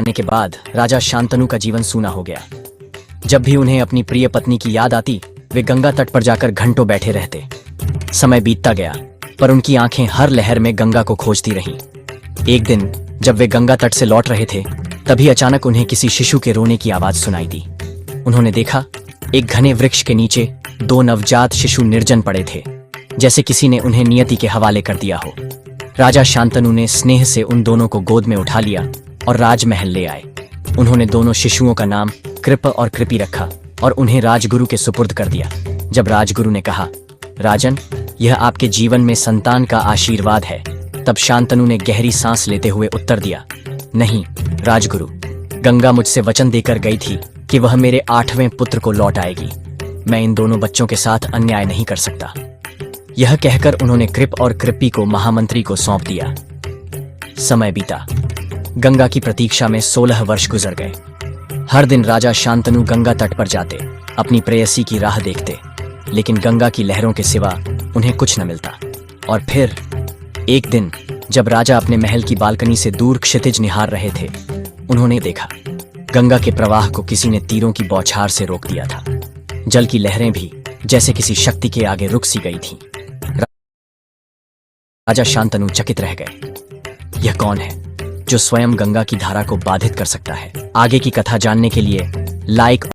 आने के बाद राजा शांतनु का जीवन सूना हो गया। जब भी उन्हें अपनी प्रिय पत्नी की याद आती, वे गंगा तट पर जाकर घंटों बैठे रहते। समय बीतता गया, पर उनकी आंखें हर लहर में गंगा को खोजती रहीं। एक दिन जब वे गंगा तट से लौट रहे थे, तभी अचानक उन्हें किसी शिशु के रोने की आवाज सुनाई दी। उन्होंने देखा, एक घने वृक्ष के नीचे दो नवजात शिशु निर्जन पड़े थे, जैसे किसी ने उन्हें नियति के हवाले कर दिया हो। राजा शांतनु ने स्नेह से उन दोनों को गोद में उठा लिया और राजमहल ले आए। उन्होंने दोनों शिशुओं का नाम कृप और कृपी रखा और उन्हें राजगुरु के सुपुर्द कर दिया। जब राजगुरु ने कहा, राजन, यह आपके जीवन में संतान का आशीर्वाद है, तब शांतनु ने गहरी सांस लेते हुए उत्तर दिया, नहीं राजगुरु, गंगा मुझसे वचन देकर गई थी कि वह मेरे 8वें पुत्र को लौट आएगी। मैं इन दोनों बच्चों के साथ अन्याय नहीं कर सकता। यह कहकर उन्होंने कृप और कृपी को महामंत्री को सौंप दिया। समय बीता। गंगा की प्रतीक्षा में 16 वर्ष गुजर गए। हर दिन राजा शांतनु गंगा तट पर जाते, अपनी प्रेयसी की राह देखते, लेकिन गंगा की लहरों के सिवा उन्हें कुछ न मिलता। और फिर एक दिन जब राजा अपने महल की बालकनी से दूर क्षितिज निहार रहे थे, उन्होंने देखा गंगा के प्रवाह को किसी ने तीरों की बौछार से रोक दिया था। जल की लहरें भी जैसे किसी शक्ति के आगे रुक सी गई थीं। राजा शांतनु चकित रह गए। यह कौन है जो स्वयं गंगा की धारा को बाधित कर सकता है? आगे की कथा जानने के लिए लाइक